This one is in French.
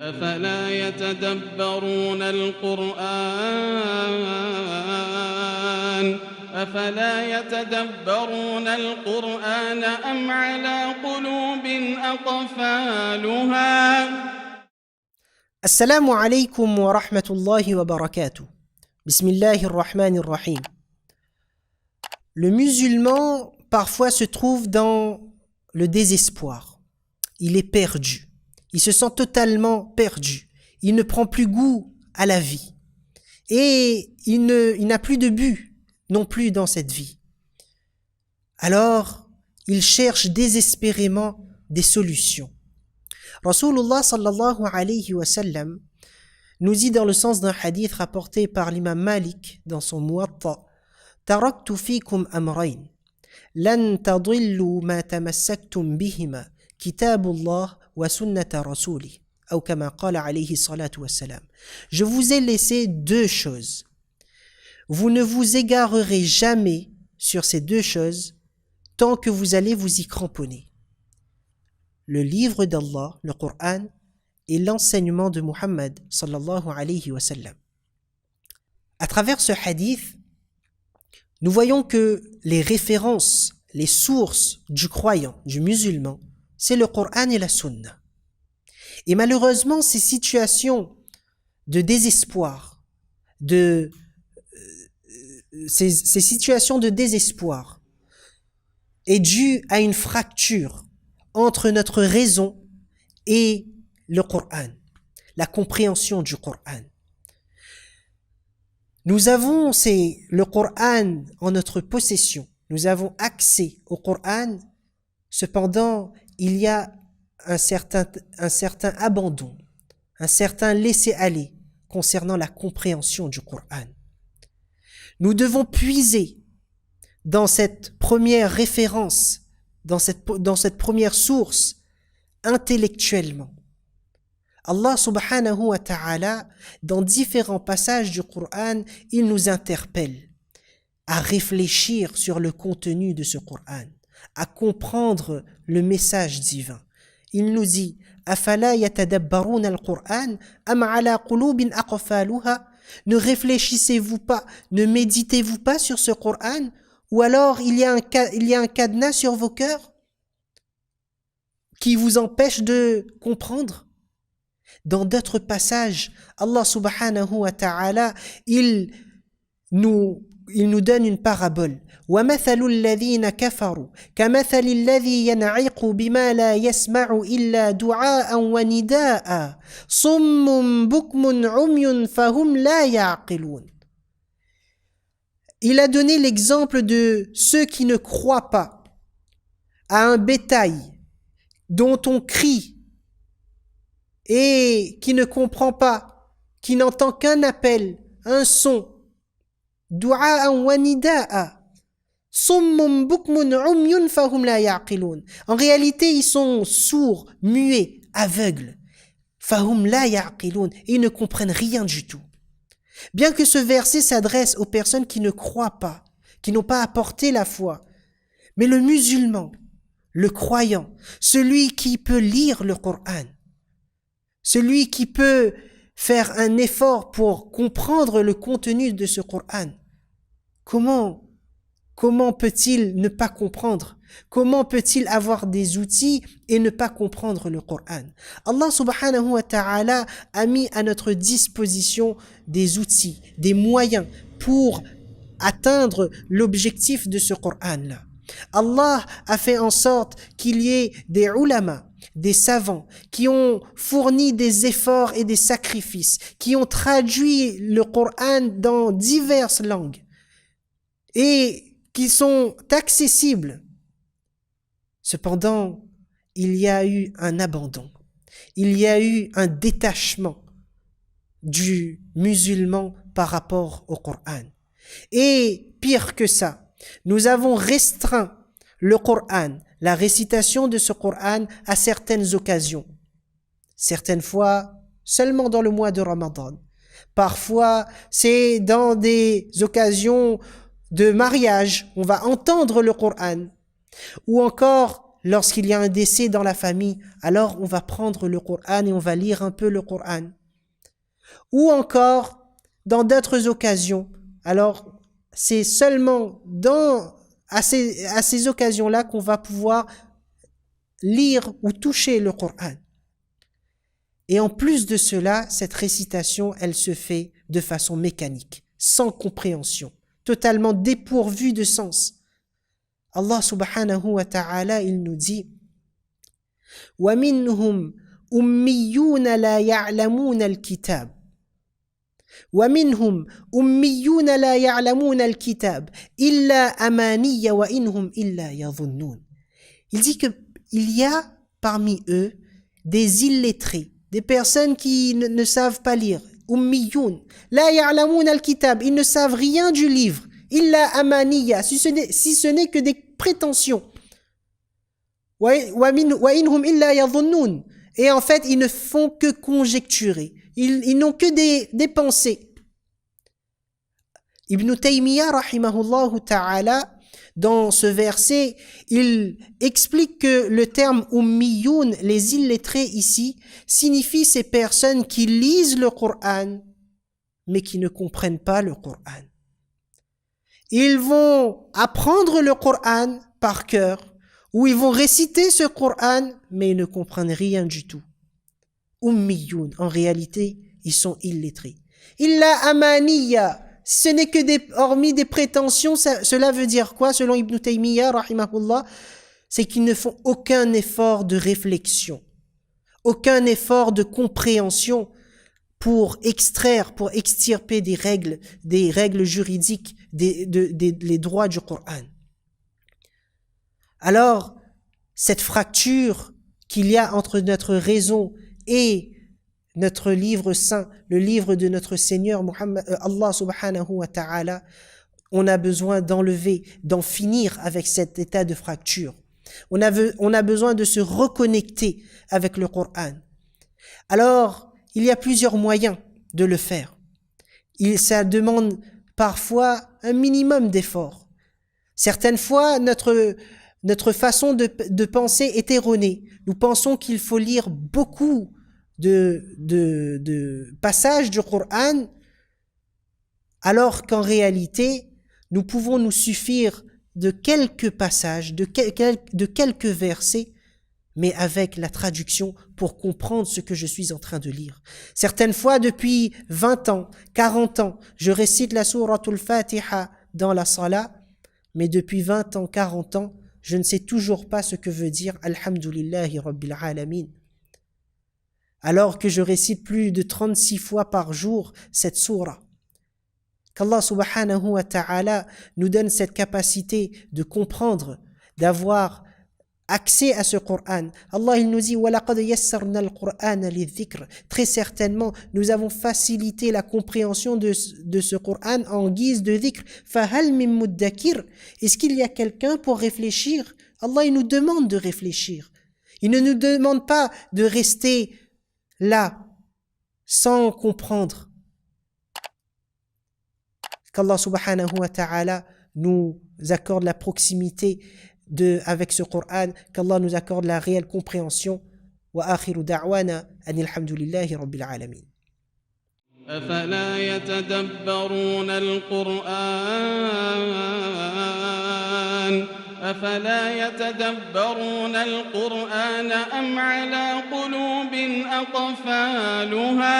أفلا يتدبرون القرآن أم على قلوب أقفالها. Assalamu alaikum wa rahmatullahi wa barakatuh. Bismillahirrahmanirrahim. Le musulman parfois se trouve dans le désespoir. Il est perdu. Il se sent totalement perdu. Il ne prend plus goût à la vie. Et il n'a plus de but non plus dans cette vie. Alors, il cherche désespérément des solutions. Rasulullah sallallahu alayhi wa sallam nous dit dans le sens d'un hadith rapporté par l'imam Malik dans son Muwatta: Taraktu fikum amrayn lan tadillu ma tamassaktum bihima kitabullah wa sunnata rasulih ou kama qala alayhi salatu wassalam. Je vous ai laissé deux choses. Vous ne vous égarerez jamais sur ces deux choses tant que vous allez vous y cramponner. Le livre d'Allah, le Coran, et l'enseignement de Muhammad sallallahu alayhi wa sallam. À travers ce hadith, nous voyons que les références, les sources du croyant, du musulman, c'est le Coran et la Sunna. Et malheureusement, ces situations de désespoir, ces situations de désespoir est due à une fracture entre notre raison et le Coran, la compréhension du Coran. Nous avons le Coran en notre possession, nous avons accès au Coran, cependant il y a un certain abandon, un certain laisser-aller concernant la compréhension du Coran. Nous devons puiser dans cette première référence, dans cette première source, intellectuellement. Allah subhanahu wa ta'ala, dans différents passages du Coran, il nous interpelle à réfléchir sur le contenu de ce Coran, à comprendre le message divin. Il nous dit: Afala yatadabbaruna al-Qur'an am ala qulubin aqfaluha? Ne réfléchissez-vous pas, ne méditez-vous pas sur ce Coran? Ou alors il y a un cadenas sur vos cœurs qui vous empêche de comprendre? Dans d'autres passages, Allah subhanahu wa ta'ala, il nous donne une parabole. وَمَثَلُ الَّذِينَ كَفَرُوا كَمَثَلِ الَّذِي يَنْعِقُ بِمَا لَا يَسْمَعُ إِلَّا دُعَاءً وَنِدَاءً صُمٌّ بُكْمٌ عُمْيٌ فَهُمْ لَا يَعْقِلُونَ. Il a donné l'exemple de ceux qui ne croient pas à un bétail dont on crie et qui ne comprend pas, qui n'entend qu'un appel, un son. Du'a'an wa nida'a. Summun bukmun umyun fahum la ya'qilun. En réalité, ils sont sourds, muets, aveugles. Fahum la ya'qilun. Et ils ne comprennent rien du tout. Bien que ce verset s'adresse aux personnes qui ne croient pas, qui n'ont pas apporté la foi. Mais le musulman, le croyant, celui qui peut lire le Coran, celui qui peut faire un effort pour comprendre le contenu de ce Coran, comment peut-il ne pas comprendre? Comment peut-il avoir des outils et ne pas comprendre le Coran? Allah subhanahu wa ta'ala a mis à notre disposition des outils, des moyens pour atteindre l'objectif de ce Coran-là. Allah a fait en sorte qu'il y ait des ulama, des savants qui ont fourni des efforts et des sacrifices, qui ont traduit le Coran dans diverses langues et qui sont accessibles. Cependant, il y a eu un abandon, il y a eu un détachement du musulman par rapport au Coran. Et pire que ça, nous avons restreint le Coran, la récitation de ce Coran à certaines occasions. Certaines fois, seulement dans le mois de Ramadan. Parfois, c'est dans des occasions de mariage, on va entendre le Coran. Ou encore, lorsqu'il y a un décès dans la famille, alors on va prendre le Coran et on va lire un peu le Coran. Ou encore, dans d'autres occasions, alors c'est seulement à ces occasions-là qu'on va pouvoir lire ou toucher le Coran. Et en plus de cela, cette récitation, elle se fait de façon mécanique, sans compréhension, totalement dépourvue de sens. Allah subhanahu wa ta'ala, il nous dit وَمِنْهُمْ أُمِّيُّونَ لَا يَعْلَمُونَ الْكِتَابِ وَمِنْهُمْ أُمِّيُّونَ لَا يَعْلَمُونَ الْكِتَابِ إِلَّا أَمَانِيَّ وَإِنْهُمْ إِلَّا يَظُنُّونَ. Il dit qu'il y a parmi eux des illettrés, des personnes qui ne savent pas lire. Ummiyoun, la ya'lamoun al-kitab, ils ne savent rien du livre. Illa amaniya, si ce n'est que des prétentions. Wa inhum illa yadhunnun. Et en fait, ils ne font que conjecturer. Ils n'ont que des pensées. Ibn Taymiyyah, rahimahullah ta'ala, dans ce verset, il explique que le terme ummiyoun, les illettrés ici, signifie ces personnes qui lisent le Coran, mais qui ne comprennent pas le Coran. Ils vont apprendre le Coran par cœur, ou ils vont réciter ce Coran, mais ils ne comprennent rien du tout. Ummiyoun, en réalité, ils sont illettrés. Illa amaniya, ce n'est que hormis des prétentions, cela veut dire quoi selon Ibn Taymiyyah, rahimahullah? C'est qu'ils ne font aucun effort de réflexion, aucun effort de compréhension pour extirper des règles juridiques, les droits du Coran. Alors, cette fracture qu'il y a entre notre raison et notre livre saint, le livre de notre Seigneur Allah subhanahu wa ta'ala, on a besoin d'enlever, d'en finir avec cet état de fracture. On a besoin de se reconnecter avec le Coran. Alors, il y a plusieurs moyens de le faire. Ça demande parfois un minimum d'effort. Certaines fois, notre façon de penser est erronée. Nous pensons qu'il faut lire beaucoup de passages du Coran, alors qu'en réalité, nous pouvons nous suffire de quelques passages, de quelques versets, mais avec la traduction pour comprendre ce que je suis en train de lire. Certaines fois, depuis 20 ans, 40 ans, je récite la sourate al-Fatiha dans la salat, mais depuis 20 ans, 40 ans, je ne sais toujours pas ce que veut dire Alhamdulillahi Rabbil Alamin. Alors que je récite plus de 36 fois par jour cette sourate. Qu'Allah subhanahu wa ta'ala nous donne cette capacité de comprendre, d'avoir accès à ce Coran. Allah il nous dit وَلَقَدْ يَسَّرْنَا الْقُرْآنَ لِلذِّكْرِ. Très certainement, nous avons facilité la compréhension de ce Coran en guise de dhikr. فَهَلْ مِن مُدَّكِرٍ. Est-ce qu'il y a quelqu'un pour réfléchir? Allah il nous demande de réfléchir. Il ne nous demande pas de rester là, sans comprendre. Qu'Allah subhanahu wa ta'ala nous accorde la proximité avec ce Coran, qu'Allah nous accorde la réelle compréhension. Wa akhiru da'wana anil hamdulillahi rabbil alamin. أفلا يتدبرون القرآن أم على قلوب أقفالها